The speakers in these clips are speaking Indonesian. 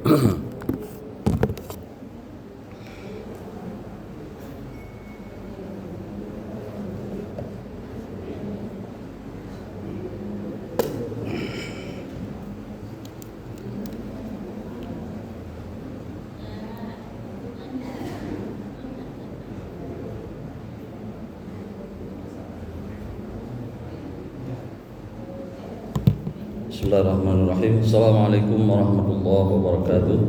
Bismillahirrahmanirrahim. Assalamualaikum warahmatullahi wabarakatuh.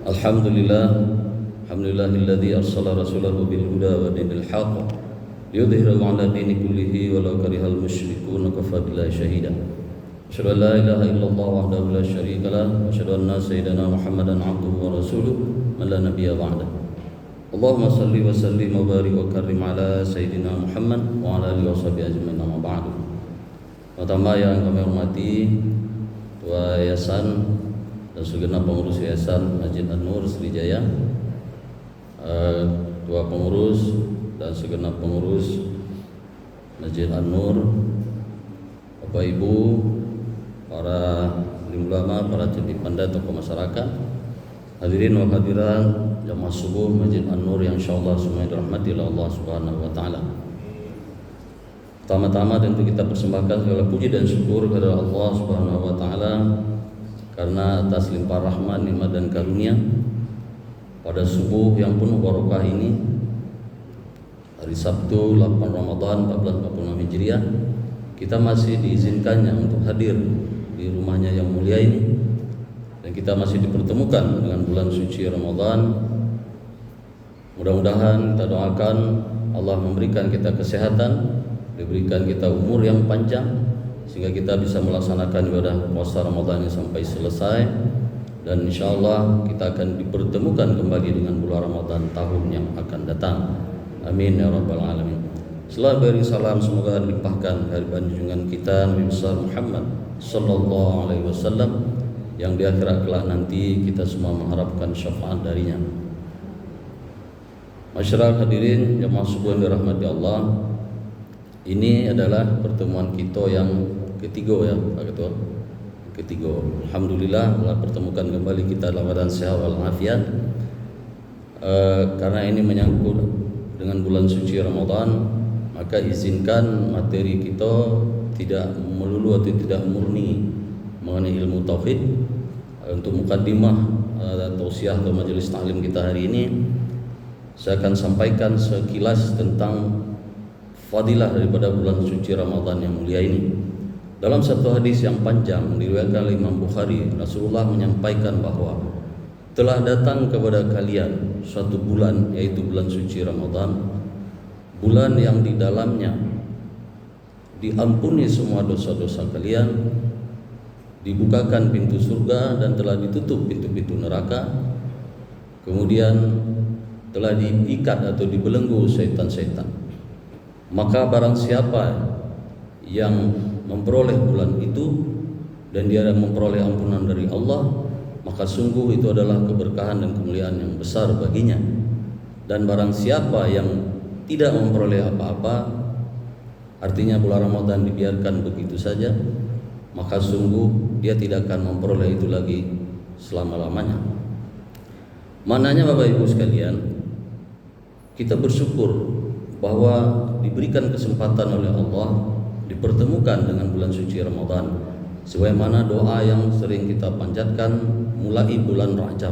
Alhamdulillahilladzi arsala rasulahu bil huda wa dinil haqq liyudhhirahu 'ala dini kullihi walau karihal musyrikuun kafa billahi shahida. Asyhadu an la ilaha illallah wahdahu la syarika lah wa asyhadu anna sayyidana Muhammadan 'abduhu wa rasuluhu man la nabiyya ba'dahu. Allahumma salli wa sallim wa barik wa karrim ala Sayyidina Muhammad wa ala alihi wa sahbihi ajma'in amma ba'du. Pertama yang kami hormati Ketua Yayasan dan segenap pengurus Yayasan Masjid An-Nur Sriwijaya, Ketua pengurus dan segenap pengurus Masjid An-Nur, Bapak Ibu, para alim ulama, para cendekia pandai, tokoh masyarakat, hadirin wa hadirat jamaah subuh Masjid An-Nur yang insyaallah semuanya dirahmati oleh Allah Subhanahu wa taala. Pertama-tama tentu kita persembahkan segala puji dan syukur kepada Allah Subhanahu wa taala karena atas limpah rahmat, nikmat dan karunia pada subuh yang penuh barokah ini, hari Sabtu 8 Ramadan 1446 Hijriah, kita masih diizinkannya untuk hadir di rumahnya yang mulia ini, dan kita masih dipertemukan dengan bulan suci Ramadan. Mudah-mudahan kita doakan Allah memberikan kita kesehatan, diberikan kita umur yang panjang, sehingga kita bisa melaksanakan ibadah puasa Ramadan ini sampai selesai, dan insyaallah kita akan dipertemukan kembali dengan bulan Ramadan tahun yang akan datang. Amin ya rabbal alamin. Selawat beri salam semoga dilimpahkan dari junjungan kita Nabi besar Muhammad sallallahu alaihi wasallam, yang di akhirat kelak nanti kita semua mengharapkan syafaat darinya. Masyarakat hadirin jamaah subuh yang dirahmati Allah, ini adalah pertemuan kita yang ketiga ya Pak Ketua. Ketiga. Alhamdulillah telah pertemukan kembali kita dalam keadaan sehat walafiat. Karena ini menyangkut dengan bulan suci Ramadan, maka izinkan materi kita tidak melulu atau tidak murni mengenai ilmu tauhid. Untuk mukaddimah tausiah atau majelis taklim kita hari ini, saya akan sampaikan sekilas tentang fadilah daripada bulan suci Ramadan yang mulia ini. Dalam satu hadis yang panjang diriwayatkan oleh Imam Bukhari, Rasulullah menyampaikan bahwa telah datang kepada kalian suatu bulan, yaitu bulan suci Ramadan, bulan yang di dalamnya diampuni semua dosa-dosa kalian, dibukakan pintu surga dan telah ditutup pintu-pintu neraka, kemudian telah diikat atau dibelenggu syaitan-syaitan. Maka barang siapa yang memperoleh bulan itu dan dia memperoleh ampunan dari Allah, maka sungguh itu adalah keberkahan dan kemuliaan yang besar baginya. Dan barang siapa yang tidak memperoleh apa-apa, artinya bulan Ramadan dibiarkan begitu saja, maka sungguh dia tidak akan memperoleh itu lagi selama-lamanya. Maknanya Bapak Ibu sekalian, kita bersyukur bahwa diberikan kesempatan oleh Allah dipertemukan dengan bulan suci Ramadan, sebagaimana doa yang sering kita panjatkan mulai bulan Rajab.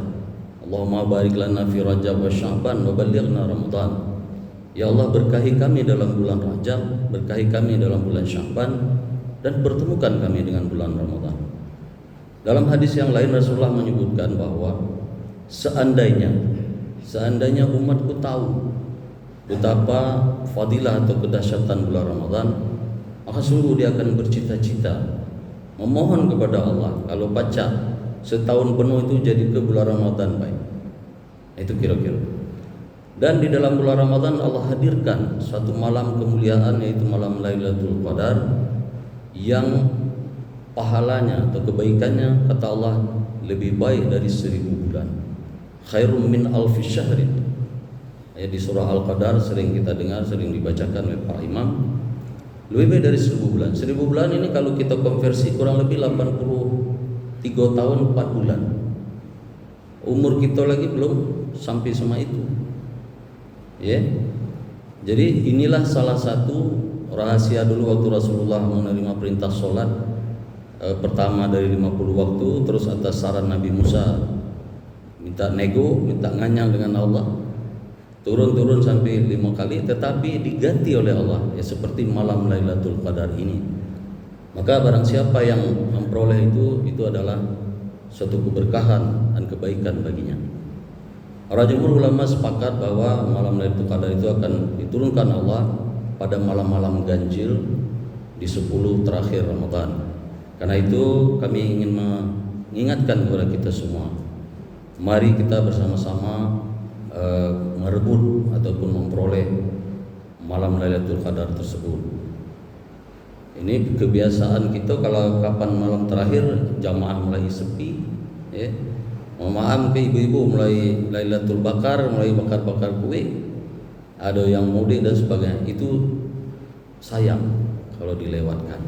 Allahumma barik lana fi Rajab wa Sya'ban wa ballighna Ramadan. Ya Allah, berkahi kami dalam bulan Rajab, berkahi kami dalam bulan Sya'ban, dan pertemukan kami dengan bulan Ramadan. Dalam hadis yang lain Rasulullah menyebutkan bahwa seandainya umatku tahu betapa fadilah atau kedahsyatan bulan Ramadan, maka sungguh dia akan bercita-cita memohon kepada Allah kalau baca setahun penuh itu jadi ke bulan Ramadan baik. Itu kira-kira. Dan di dalam bulan Ramadan Allah hadirkan suatu malam kemuliaan, yaitu malam Lailatul Qadar, yang pahalanya atau kebaikannya kata Allah lebih baik dari 1000 bulan. Khairum min alfi syahrin. Ayat di surah Al-Qadar sering kita dengar, sering dibacakan oleh para imam. Lebih dari 1000 bulan. 1000 bulan ini kalau kita konversi kurang lebih 83 tahun 4 bulan. Umur kita lagi belum sampai sama itu. Ya. Jadi inilah salah satu rahasia dulu waktu Rasulullah menerima perintah sholat pertama dari 50 waktu, terus atas saran Nabi Musa minta nego, minta nganyang dengan Allah, turun sampai 5 kali, tetapi diganti oleh Allah ya seperti malam Lailatul Qadar ini. Maka barang siapa yang memperoleh itu adalah suatu keberkahan dan kebaikan baginya. Para jumhur ulama sepakat bahwa malam Lailatul Qadar itu akan diturunkan Allah pada malam-malam ganjil di 10 terakhir Ramadan. Karena itu kami ingin mengingatkan kepada kita semua, mari kita bersama-sama merebut ataupun memperoleh malam Lailatul Qadar tersebut. Ini kebiasaan kita kalau kapan malam terakhir jamaah mulai sepi, ya. Mohon ke ibu-ibu mulai Lailatul Bakar, mulai bakar-bakar kue, ada yang mudik dan sebagainya. Itu sayang kalau dilewatkan.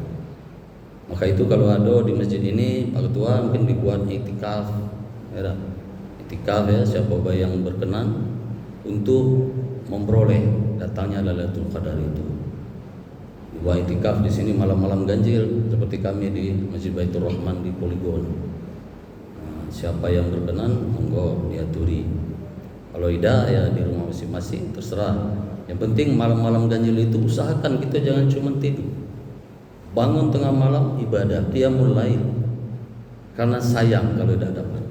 Maka itu kalau ada di masjid ini, Pak Ketua mungkin dibuat iktikaf, ya, iktikaf ya, siapa yang berkenan untuk memperoleh datangnya Lailatul Qadar itu. Dibuat iktikaf di sini malam-malam ganjil seperti kami di Masjid Baitur Rahman di Poligon. Nah, siapa yang berkenan monggo diaturi. Kalau tidak ya di rumah masing-masing terserah. Yang penting malam-malam ganjil itu usahakan kita jangan cuma tidur. Bangun tengah malam ibadah, qiyamul lail. Karena sayang kalau tidak dapat.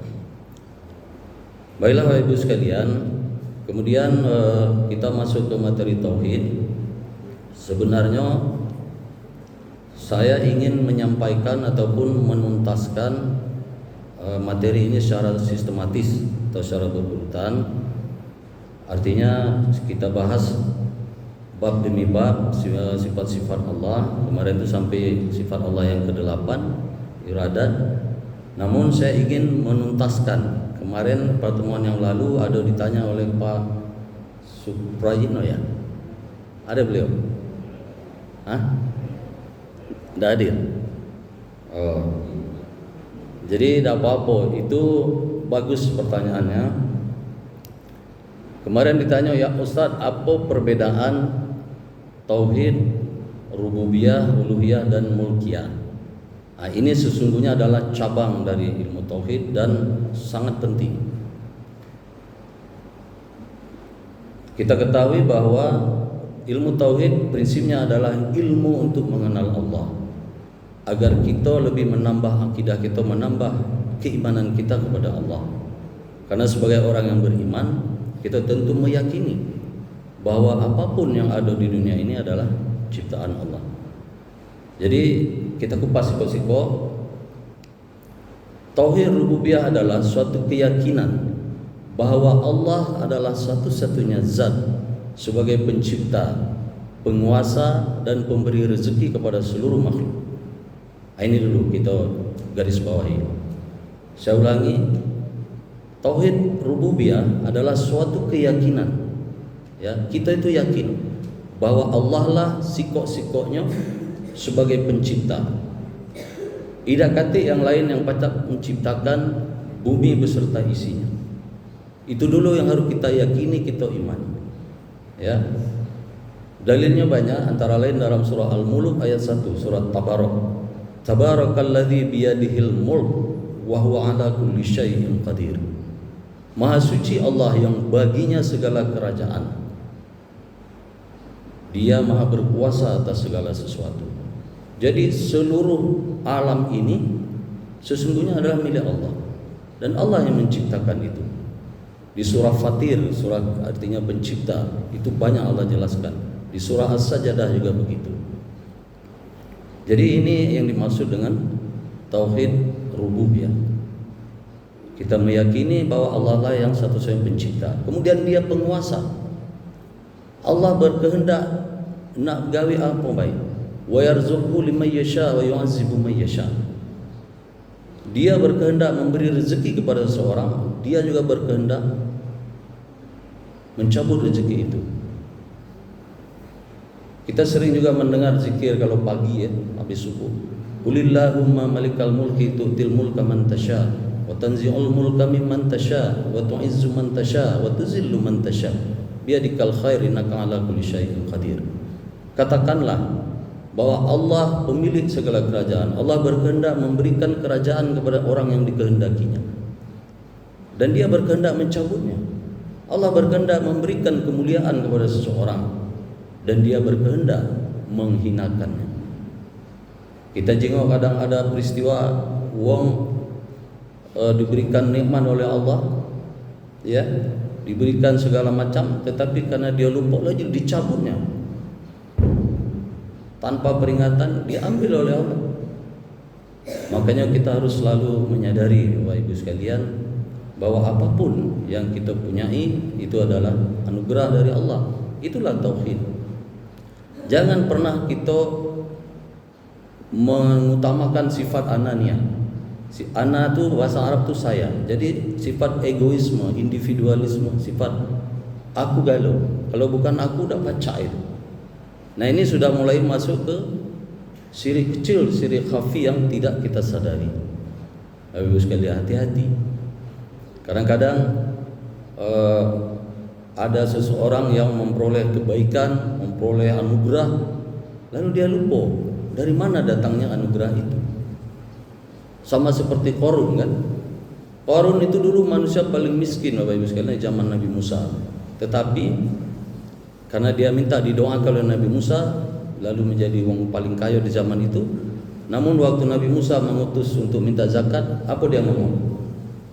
Baiklah Bapak Ibu sekalian, kemudian kita masuk ke materi tauhid. Sebenarnya saya ingin menyampaikan ataupun menuntaskan materi ini secara sistematis atau secara berurutan. Artinya kita bahas bab demi bab sifat-sifat Allah. Kemarin itu sampai sifat Allah yang ke-8, iradat. Namun saya ingin menuntaskan. Kemarin pertemuan yang lalu ada ditanya oleh Pak Suprayitno ya. Ada beliau? Hah? Tidak hadir. Oh. Jadi tidak apa-apa. Itu bagus pertanyaannya. Kemarin ditanya, ya Ustadz, apa perbedaan tauhid, rububiyah, uluhiyah dan mulkiyah? Nah, ini sesungguhnya adalah cabang dari ilmu tauhid dan sangat penting. Kita ketahui bahwa ilmu tauhid prinsipnya adalah ilmu untuk mengenal Allah, agar kita lebih menambah akidah kita, menambah keimanan kita kepada Allah. Karena sebagai orang yang beriman, kita tentu meyakini bahwa apapun yang ada di dunia ini adalah ciptaan Allah. Jadi kita kupas siko-siko. Tauhid rububiyah adalah suatu keyakinan bahwa Allah adalah satu-satunya zat sebagai pencipta, penguasa dan pemberi rezeki kepada seluruh makhluk. Ini dulu kita garis bawahi. Saya ulangi, tauhid rububiyah adalah suatu keyakinan. Ya, kita itu yakin bahwa Allah lah sikok-sikoknya sebagai pencipta. Tidak kata yang lain yang patut menciptakan bumi beserta isinya. Itu dulu yang harus kita yakini, kita imani. Ya. Dalilnya banyak, antara lain dalam surah Al-Mulk ayat 1, surat Tabarak. Tabarakalladzi biyadihil mulk wa huwa ala kulli syai'in qadir. Maha suci Allah yang baginya segala kerajaan. Dia maha berkuasa atas segala sesuatu. Jadi seluruh alam ini sesungguhnya adalah milik Allah, dan Allah yang menciptakan itu. Di surah Fatir, surah artinya pencipta, itu banyak Allah jelaskan. Di surah As-Sajdah juga begitu. Jadi ini yang dimaksud dengan tauhid rububiyah. Kita meyakini bahwa Allah lah yang satu-satunya pencipta. Kemudian dia penguasa. Allah berkehendak nak gawe apa baik. Wa yarzuqhu liman yasha wa yu'azzibu man yasha. Dia berkehendak memberi rezeki kepada seseorang, dia juga berkehendak mencabut rezeki itu. Kita sering juga mendengar zikir kalau pagi ya, habis subuh. Qulillahumma malikal mulki tu'til mulka man tasha wa tanzi'ul mulka mimman tasha wa tu'izzu man tasha wa tuzillu man tasha biyadikal khair innaka ala kulli syai'in qadir. Katakanlah bahwa Allah pemilik segala kerajaan. Allah berkehendak memberikan kerajaan kepada orang yang dikehendakinya, dan Dia berkehendak mencabutnya. Allah berkehendak memberikan kemuliaan kepada seseorang, dan Dia berkehendak menghinakannya. Kita jenguk kadang ada peristiwa wong diberikan nikmat oleh Allah, ya, diberikan segala macam, tetapi karena dia lupa lagi dicabutnya tanpa peringatan, diambil oleh Allah. Makanya kita harus selalu menyadari Bapak Ibu sekalian bahwa apapun yang kita punyai itu adalah anugerah dari Allah. Itulah tauhid. Jangan pernah kita mengutamakan sifat anania. Si ana itu bahasa Arab tu saya. Jadi sifat egoisme, individualisme, sifat aku galau. Kalau bukan aku dah pacak itu. Nah, ini sudah mulai masuk ke syirik kecil, syirik khafi yang tidak kita sadari. Ibu sekalian, hati-hati. Kadang-kadang ada seseorang yang memperoleh kebaikan, memperoleh anugerah, lalu dia lupa dari mana datangnya anugerah itu. Sama seperti Qarun kan. Qarun itu dulu manusia paling miskin Bapak Ibu sekalian zaman Nabi Musa. Tetapi karena dia minta didoakan oleh Nabi Musa, lalu menjadi orang paling kaya di zaman itu. Namun waktu Nabi Musa mengutus untuk minta zakat, apa dia ngomong?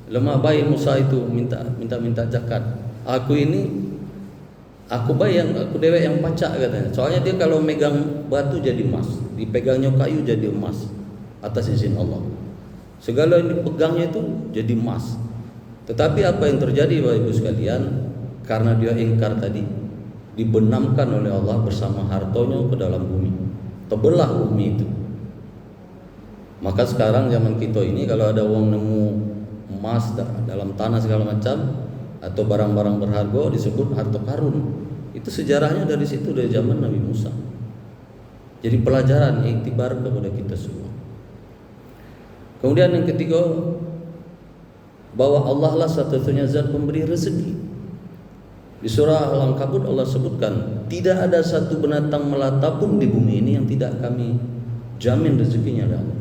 Lemah baik Musa itu minta zakat. Aku bayang, aku dewek yang pacak katanya. Soalnya dia kalau megang batu jadi emas, dipegangnya kayu jadi emas atas izin Allah. Segala yang dipegangnya itu jadi emas. Tetapi apa yang terjadi Bapak Ibu sekalian? Karena dia ingkar tadi, dibenamkan oleh Allah bersama hartonya ke dalam bumi. Terbelah bumi itu. Maka sekarang zaman kita ini kalau ada orang nemu emas dalam tanah segala macam atau barang-barang berharga disebut harta karun. Itu sejarahnya dari situ, dari zaman Nabi Musa. Jadi pelajaran, iktibar kepada kita semua. Kemudian yang ketiga, bahwa Allah lah satu-satunya zat pemberi rezeki. Di surah Al-Ankabut Allah sebutkan, tidak ada satu binatang melata pun di bumi ini yang tidak kami jamin rezekinya dari Allah.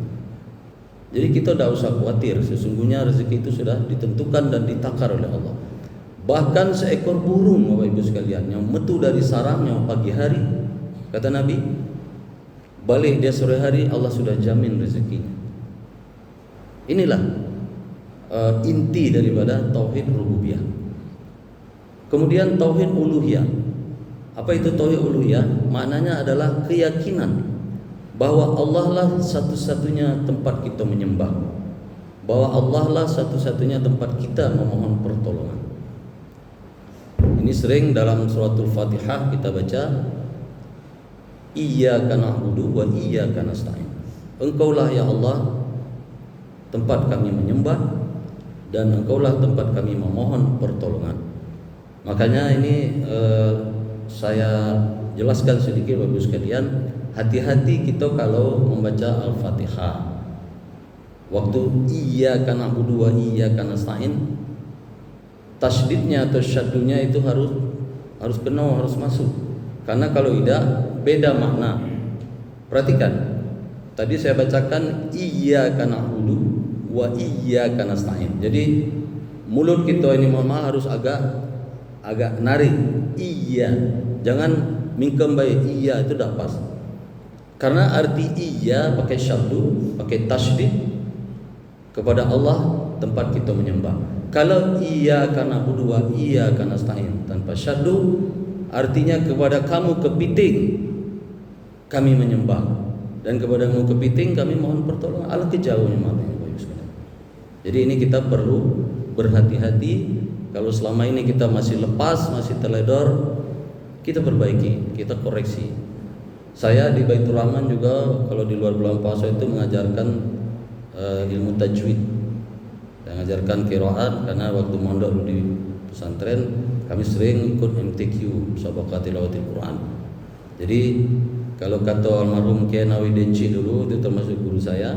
Jadi kita tidak usah khawatir, sesungguhnya rezeki itu sudah ditentukan dan ditakar oleh Allah. Bahkan seekor burung Bapak Ibu sekalian yang metu dari sarangnya pagi hari, kata Nabi, balik dia sore hari, Allah sudah jamin rezekinya. Inilah inti daripada tauhid rububiyah. Kemudian tauhid uluhiyah. Apa itu tauhid uluhiyah? Maknanya adalah keyakinan bahwa Allah lah satu-satunya tempat kita menyembah, bahwa Allah lah satu-satunya tempat kita memohon pertolongan. Ini sering dalam suratul Fatihah kita baca, Iyyaka na'budu wa iyyaka nasta'in. Engkaulah ya Allah tempat kami menyembah, dan Engkaulah tempat kami memohon pertolongan. Makanya ini saya jelaskan sedikit Bapak Ibu sekalian, hati-hati kita kalau membaca Al-Fatihah. Waktu iyyaka na'budu wa iyyaka nasta'in, tasydidnya atau syaddunya itu harus kena, harus masuk. Karena kalau tidak beda makna. Perhatikan. Tadi saya bacakan iyyaka na'budu wa iyyaka nasta'in. Jadi mulut kita ini mohon maaf harus agak narik iya. Jangan mingkem baik iya, itu dah pas. Karena arti iya pakai syaddu, pakai tasydid kepada Allah tempat kita menyembah. Kalau iyyaka na'budu wa iyyaka nasta'in tanpa syaddu, artinya kepada kamu kepiting kami menyembah, dan kepadamu kepiting kami mohon pertolongan. Allah kejauhnya maknanya Bapak Ibu sekalian. Jadi ini kita perlu berhati-hati. Kalau selama ini kita masih lepas, masih teledor, kita perbaiki, kita koreksi. Saya di Baitur Rahman juga kalau di luar bulan puasa itu mengajarkan ilmu tajwid. Saya mengajarkan qiraat karena waktu mondok dulu di pesantren kami sering ikut MTQ, musabaqah tilawatil Quran. Jadi kalau kata almarhum Kiai Nawi Denci dulu, itu termasuk guru saya,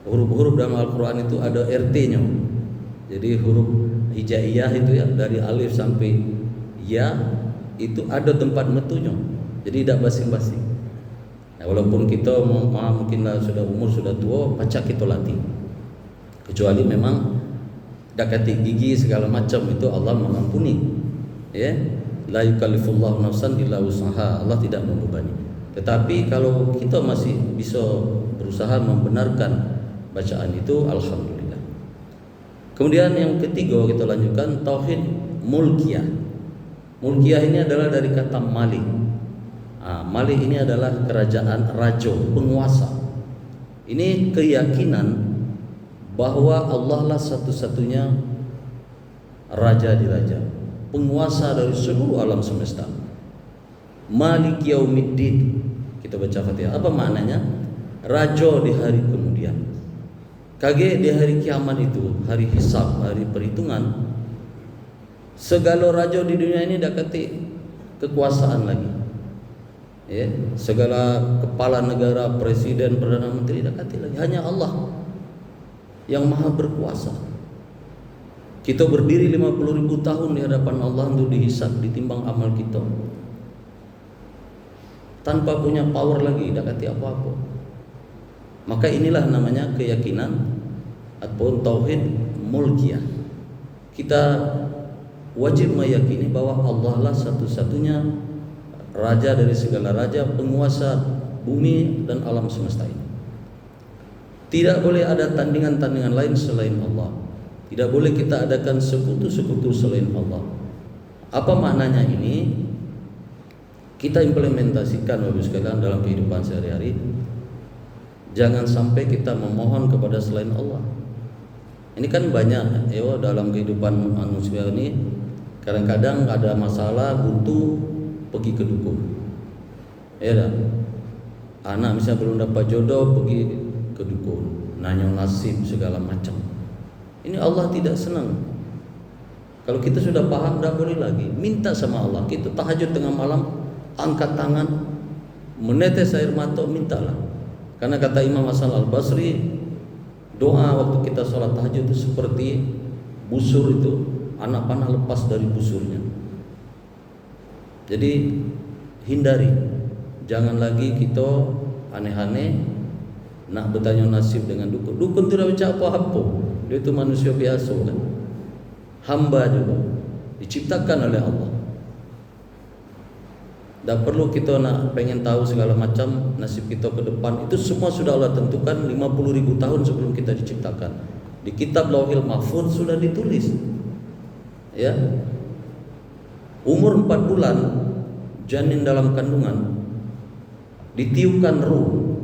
huruf-huruf dalam Al-Quran itu ada RT-nya. Jadi huruf hijaiyah itu ya, dari alif sampai ya, itu ada tempat metunya. Jadi tidak basing-basing. Nah, walaupun kita mungkin sudah umur sudah tua, pacak kita latih. Kecuali memang dakati gigi segala macam itu Allah mengampuni. Ya, la yukallifullahu nafsan illa wus'aha. Allah tidak membebani. Tetapi kalau kita masih bisa berusaha membenarkan bacaan itu, alhamdulillah. Kemudian yang ketiga kita lanjutkan, tauhid mulkiyah. Mulkiyah ini adalah dari kata malik. Malik ini adalah kerajaan, raja, penguasa. Ini keyakinan bahwa Allah lah satu-satunya raja di raja, penguasa dari seluruh alam semesta. Malik yaumiddin. Kita baca Fatihah. Apa maknanya? Raja di hari kemudian. Kage di hari kiamat itu, hari hisab, hari perhitungan. Segala raja di dunia ini dah kata kekuasaan lagi. Ya, segala kepala negara, presiden, perdana menteri dah kata lagi. Hanya Allah yang maha berkuasa. Kita berdiri 50.000 tahun di hadapan Allah untuk dihisab, ditimbang amal kita, tanpa punya power lagi, dah kata apa-apa. Maka inilah namanya keyakinan ataupun tauhid mulkiyah. Kita wajib meyakini bahwa Allah lah satu-satunya raja dari segala raja, penguasa bumi dan alam semesta ini. Tidak boleh ada tandingan-tandingan lain selain Allah. Tidak boleh kita adakan sekutu-sekutu selain Allah. Apa maknanya ini? Kita implementasikan Bapak sekalian dalam kehidupan sehari-hari. Jangan sampai kita memohon kepada selain Allah. Ini kan banyak ya dalam kehidupan manusia ini. Kadang-kadang ada masalah, butuh, pergi ke dukun. Ya dah. Anak misalnya belum dapat jodoh, pergi ke dukun, nanya nasib segala macam. Ini Allah tidak senang. Kalau kita sudah paham, dah boleh lagi minta sama Allah. Kita tahajud tengah malam, angkat tangan, menetes air mata, mintalah. Karena kata Imam Hasan Al-Basri, doa waktu kita sholat tahajud itu seperti busur itu, anak panah lepas dari busurnya. Jadi hindari, jangan lagi kita aneh-aneh nak bertanya nasib dengan dukun. Dukun tu dah baca apa-apa, dia itu manusia biasa kan, hamba juga, diciptakan oleh Allah. Tak perlu kita nak pengen tahu segala macam nasib kita ke depan. Itu semua sudah Allah tentukan 50.000 tahun sebelum kita diciptakan. Di kitab Lauhil Mahfuz sudah ditulis. Ya. Umur 4 bulan janin dalam kandungan, ditiupkan ruh,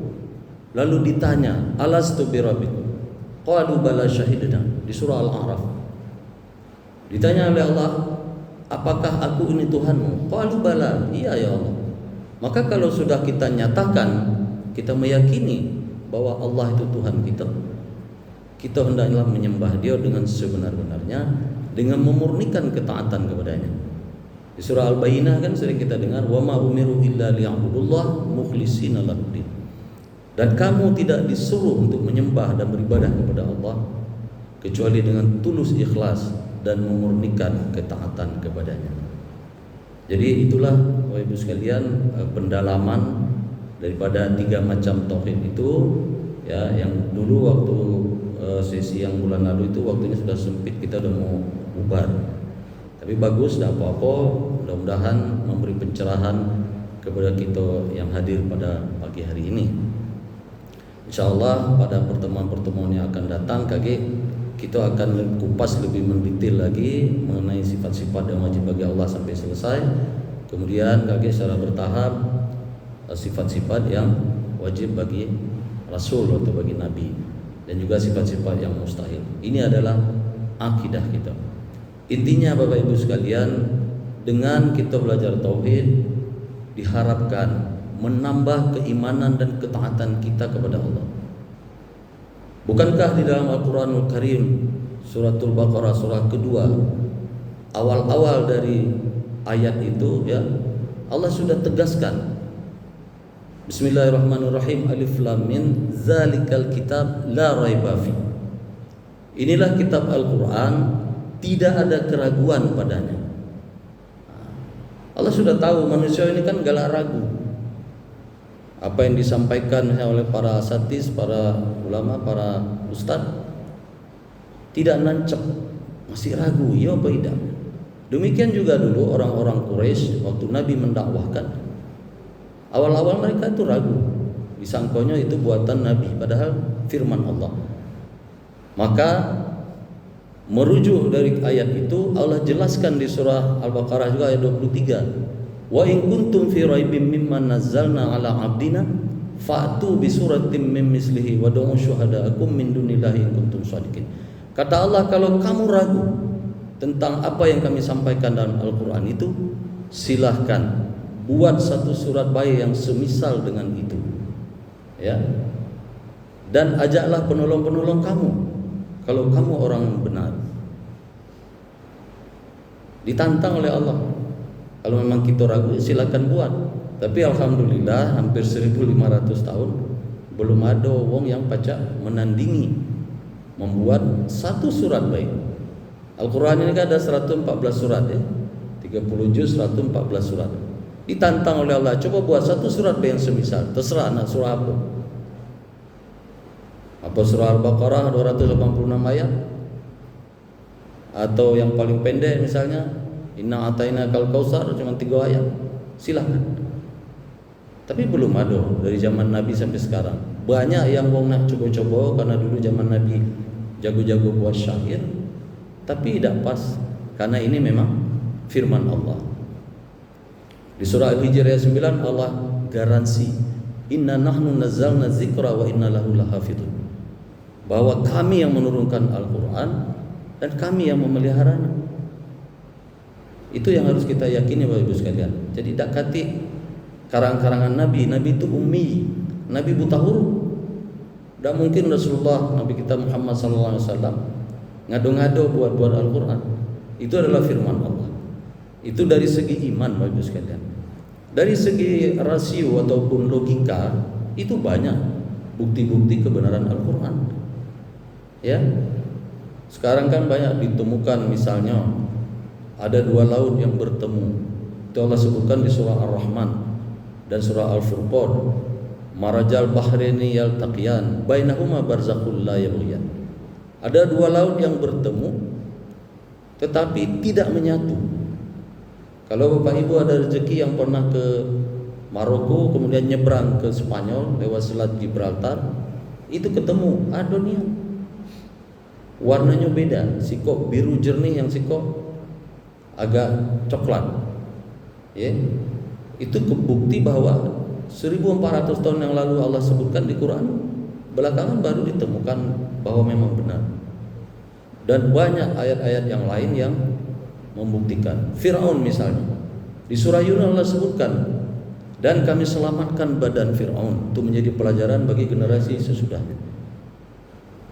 lalu ditanya, alastu birabbikum? Qalu bala syahidna, di surah Al-A'raf. Ditanya oleh Allah, apakah aku ini Tuhanmu? Qalu bala, iya ya Allah. Maka kalau sudah kita nyatakan, kita meyakini bahwa Allah itu Tuhan kita, kita hendaklah menyembah Dia dengan sebenar-benarnya, dengan memurnikan ketaatan kepadanya. Di surah Al-Bayyinah kan sering kita dengar, wa ma umiru illa liya'budullah mukhlishina lahuddin. Dan kamu tidak disuruh untuk menyembah dan beribadah kepada Allah kecuali dengan tulus ikhlas dan memurnikan ketaatan kepadanya. Jadi itulah Bapak Ibu sekalian pendalaman daripada 3 macam tauhid itu ya, yang dulu waktu sesi yang bulan lalu itu waktunya sudah sempit, kita sudah mau bubar. Tapi bagus, dah apa-apa, mudah-mudahan memberi pencerahan kepada kita yang hadir pada pagi hari ini. InsyaAllah pada pertemuan-pertemuan yang akan datang kita akan kupas lebih mendetail lagi mengenai sifat-sifat yang wajib bagi Allah sampai selesai. Kemudian secara bertahap sifat-sifat yang wajib bagi Rasul atau bagi Nabi, dan juga sifat-sifat yang mustahil. Ini adalah akidah kita. Intinya Bapak Ibu sekalian, dengan kita belajar tauhid diharapkan menambah keimanan dan ketaatan kita kepada Allah. Bukankah di dalam Al-Quranul Karim Suratul Baqarah surah kedua, awal-awal dari ayat itu ya, Allah sudah tegaskan. Bismillahirrahmanirrahim. Alif Lam Mim. Zalikal kitab la raiba fi. Inilah kitab Al-Quran, tidak ada keraguan padanya. Allah sudah tahu manusia ini kan galak ragu. Apa yang disampaikan oleh para asatidz, para ulama, para ustadz, tidak nancep, masih ragu, ya apa tidak. Demikian juga dulu orang-orang Quraisy waktu Nabi mendakwahkan, awal-awal mereka itu ragu, disangkonya itu buatan Nabi, padahal firman Allah. Maka merujuk dari ayat itu Allah jelaskan di surah Al-Baqarah juga ayat 23. Wa in kuntum fi raibim mimma nazzalna ala abdina fa'tu bi suratin min mislihi wa da'u syuhada'akum min dunillahi in kuntum shadiqin. Kata Allah, kalau kamu ragu tentang apa yang kami sampaikan dalam Al-Quran itu, silahkan buat satu surat baik yang semisal dengan itu, ya. Dan ajaklah penolong-penolong kamu kalau kamu orang yang benar. Ditantang oleh Allah. Kalau memang kita ragu, silakan buat. Tapi alhamdulillah hampir 1500 tahun belum ada wong yang pacak menandingi membuat satu surat baik. Al-Quran ini kan ada 114 surat, ya. 30 juz, 114 surat. Ditantang oleh Allah, coba buat satu surat baik yang semisal. Terserah nak surah apa. Apa surah Al-Baqarah 286 ayat, atau yang paling pendek misalnya Inna Atainakal Kautsar cuma 3 ayat, silahkan. Tapi belum ada dari zaman Nabi sampai sekarang. Banyak yang wong nak coba-coba karena dulu zaman Nabi jago-jago buat syair, tapi tidak pas karena ini memang firman Allah. Di surah Al-Hijr ayat 9 Allah garansi, Inna nahnu nazzalna dzikra wa inna lahu lahafidun, bahwa kami yang menurunkan Al-Quran dan kami yang memeliharanya. Itu yang harus kita yakini Bapak Ibu sekalian. Jadi tak kati karang-karangan Nabi itu ummi, Nabi buta huruf. Tak mungkin Rasulullah Nabi kita Muhammad SAW ngado-ngado buat Al-Quran. Itu adalah firman Allah. Itu dari segi iman Bapak Ibu sekalian. Dari segi rasio ataupun logika, itu banyak bukti-bukti kebenaran Al-Quran. Ya, sekarang kan banyak ditemukan, misalnya ada 2 laut yang bertemu. Itu Allah sebutkan di surah Ar-Rahman dan surah Al-Furqan. Marajal bahraini yaltaqiyan bainahuma barzakhul la yabghiyan. Ada 2 laut yang bertemu tetapi tidak menyatu. Kalau Bapak Ibu ada rezeki yang pernah ke Maroko kemudian nyebrang ke Spanyol lewat Selat Gibraltar, itu ketemu adonia. Warnanya beda, sikok biru jernih, yang sikok agak coklat. Ya. Itu kebukti bahwa 1400 tahun yang lalu Allah sebutkan di Quran, belakangan baru ditemukan bahwa memang benar. Dan banyak ayat-ayat yang lain yang membuktikan. Fir'aun misalnya, di surah Yunus Allah sebutkan, dan kami selamatkan badan Fir'aun. Itu menjadi pelajaran bagi generasi sesudahnya.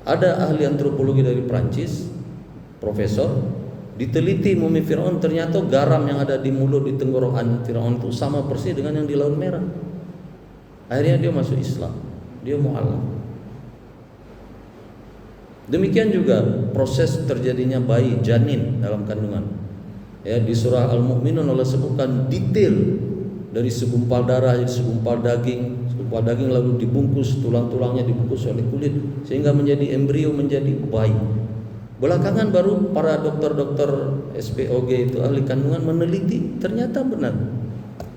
Ada ahli antropologi dari Prancis, profesor, diteliti mumi Fir'aun, ternyata garam yang ada di mulut, di tenggorokan Fir'aun itu sama persis dengan yang di Laut Merah. Akhirnya dia masuk Islam, dia mu'alaf. Demikian juga proses terjadinya bayi janin dalam kandungan. Ya, di surah Al-Mu'minun Allah sebutkan detail dari segumpal darah jadi segumpal daging lalu dibungkus, tulang-tulangnya dibungkus oleh kulit sehingga menjadi embrio, menjadi bayi. Belakangan baru para dokter-dokter SPOG itu ahli kandungan meneliti, ternyata benar.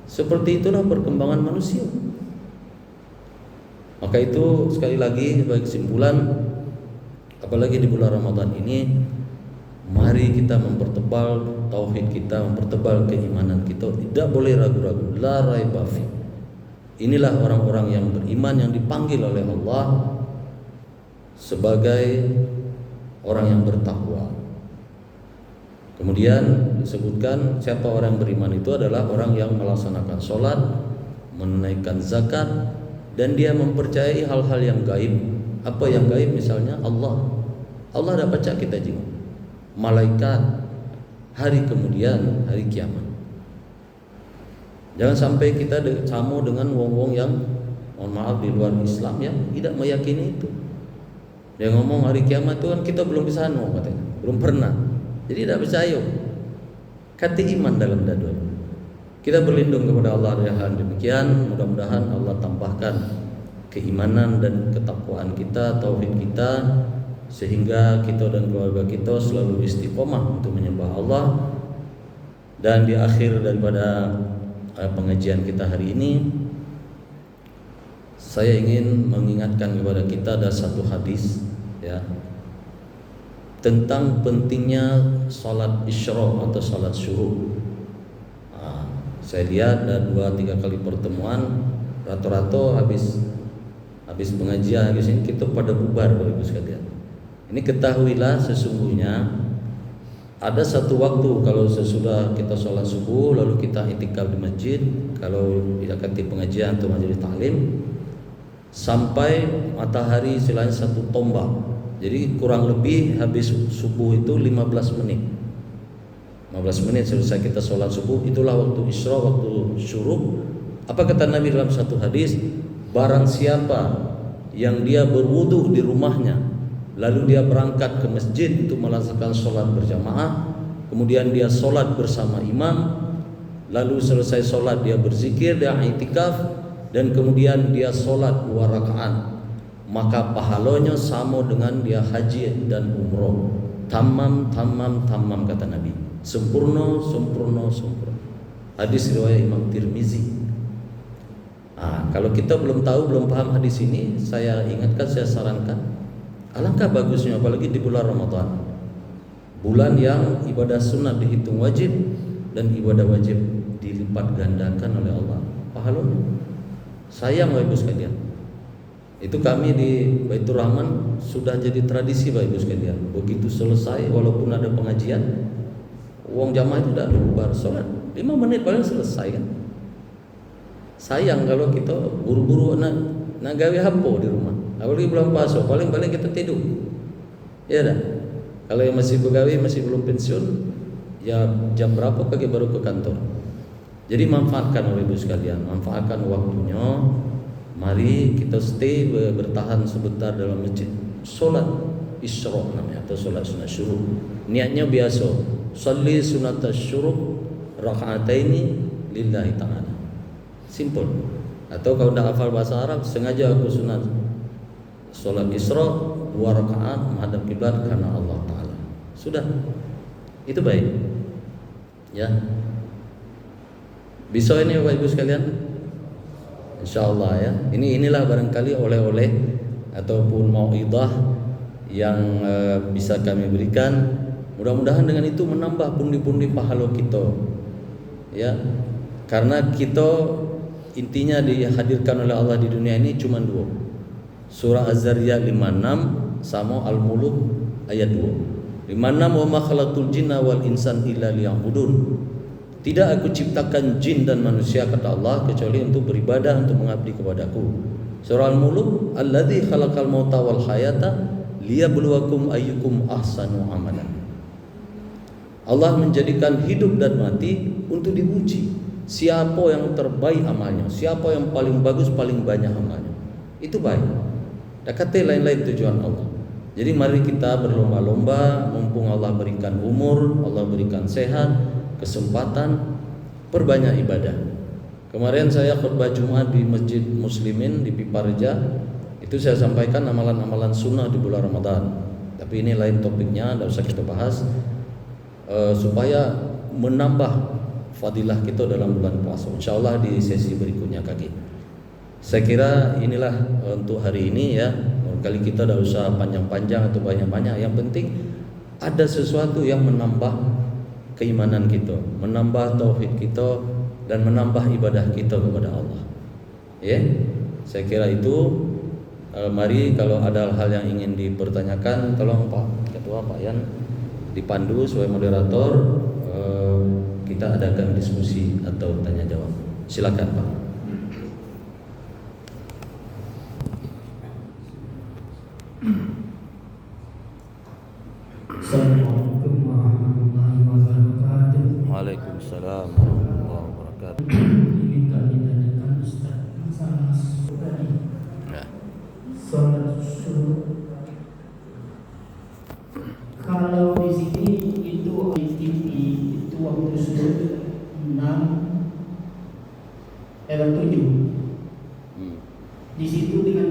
Seperti itulah perkembangan manusia. Maka itu sekali lagi sebagai kesimpulan, apalagi di bulan Ramadan ini, mari kita mempertebal tauhid kita, mempertebal keimanan kita. Tidak boleh ragu-ragu. La raiba fi. Inilah orang-orang yang beriman yang dipanggil oleh Allah sebagai orang yang bertakwa. Kemudian disebutkan siapa orang yang beriman itu adalah orang yang melaksanakan sholat, menunaikan zakat, dan dia mempercayai hal-hal yang gaib. Apa yang gaib? Misalnya Allah dah baca kita jenguk, malaikat, hari kemudian, hari kiamat. Jangan sampai kita sama dengan wong-wong yang mohon maaf di luar Islam yang tidak meyakini itu. Dia ngomong hari kiamat itu kan kita belum ke sana katanya, belum pernah. Jadi tidak percaya. Kata iman dalam dada. Kita berlindung kepada Allah dari hal demikian. Mudah-mudahan Allah tambahkan keimanan dan ketakwaan kita, tauhid kita, sehingga kita dan keluarga kita selalu istiqomah untuk menyembah Allah. Dan di akhir daripada pengajian kita hari ini, saya ingin mengingatkan kepada kita ada satu hadis ya tentang pentingnya salat isyraq atau salat syuruk. Saya lihat ada 2-3 kali pertemuan, rata-rata habis pengajian habis ini kita pada bubar Bapak Ibu sekalian. Ini ketahuilah sesungguhnya ada satu waktu kalau sesudah kita sholat subuh lalu kita itikaf di masjid, kalau tidak kati pengajian atau majelis taklim sampai matahari selain satu tombak. Jadi kurang lebih habis subuh itu 15 menit. 15 menit selesai kita sholat subuh, itulah waktu isyraq, waktu syuruk. Apa kata Nabi dalam satu hadis? Barang siapa yang dia berwudu di rumahnya, lalu dia berangkat ke masjid untuk melaksanakan sholat berjamaah, kemudian dia sholat bersama imam, lalu selesai sholat dia berzikir, dia i'tikaf, dan kemudian dia sholat 2 rakaat, maka pahalanya sama dengan dia haji dan umroh. Tamam kata Nabi. Sempurna. Hadis riwayat Imam Tirmizi. Kalau kita belum tahu, belum paham hadis ini, saya ingatkan, saya sarankan, alangkah bagusnya apalagi di bulan Ramadan, bulan yang ibadah sunat dihitung wajib dan ibadah wajib dilipat gandakan oleh Allah pahalanya. Sayang Bapak Ibu sekalian, itu kami di Baitur Rahman sudah jadi tradisi Bapak Ibu sekalian. Begitu selesai walaupun ada pengajian, uang jamaah itu tidak bubar, sholat 5 menit paling selesai kan. Sayang kalau kita buru-buru nak gawe apa di rumah. Apalagi bulan puasa, paling-paling kita tidur. Ya dah. Kalau yang masih pegawai, masih belum pensiun, ya jam berapa pagi baru ke kantor. Jadi manfaatkan Bapak Ibu sekalian, manfaatkan waktunya. Mari kita stay bertahan sebentar dalam masjid. Solat isyraq namanya atau solat sunat syuruk. Niatnya biasa, sholli sunat syuruk raka'ataini lillahi ta'ala. Simple. Atau kalau tidak hafal bahasa Arab, sengaja aku sunat solat isyraq 2 rakaat menghadap kiblat karena Allah Ta'ala. Sudah. Itu baik. Ya. Bisa ini Bapak Ibu sekalian? InsyaAllah ya. Inilah barangkali oleh-oleh ataupun mau'idhah yang bisa kami berikan. Mudah-mudahan dengan itu menambah pundi-pundi pahala kita. Ya. Karena kita intinya dihadirkan oleh Allah di dunia ini cuma 2. Surah Az-Zariyat 56 sama Al-Mulk ayat 2. 56 wa ma khalaqtul jinna wal insan illa liya'budun. Tidak aku ciptakan jin dan manusia kata Allah kecuali untuk beribadah, untuk mengabdi kepadaku. Surah Al-Mulk alladzi khalaqal mauta wal hayata liyabluwakum ayyukum ahsanu amalan. Allah menjadikan hidup dan mati untuk diuji. Siapa yang terbaik amalnya, siapa yang paling bagus, paling banyak amalnya. Itu baik. Dan kata lain-lain tujuan Allah. Jadi mari kita berlomba-lomba, mumpung Allah berikan umur, Allah berikan sehat, kesempatan, perbanyak ibadah. Kemarin saya khutbah Jumat di Masjid Muslimin di Piparja. Itu saya sampaikan amalan-amalan sunnah di bulan Ramadan. Tapi ini lain topiknya, tidak usah kita bahas. Supaya menambah fadilah kita dalam bulan puasa. InsyaAllah di sesi berikutnya kaki. Saya kira inilah untuk hari ini ya. Kali kita tidak usah panjang-panjang atau banyak-banyak. Yang penting ada sesuatu yang menambah keimanan kita, menambah tauhid kita, dan menambah ibadah kita kepada Allah. Ya, saya kira itu. Mari kalau ada hal yang ingin dipertanyakan, tolong Pak Ketua, Pak Yan dipandu sebagai moderator. Kita adakan diskusi atau tanya jawab. Silakan Pak. Assalamualaikum warahmatullahi wabarakatuh. Waalaikumsalam warahmatullahi wabarakatuh. Ini TV itu waktu sudah 6 7 di situ dengan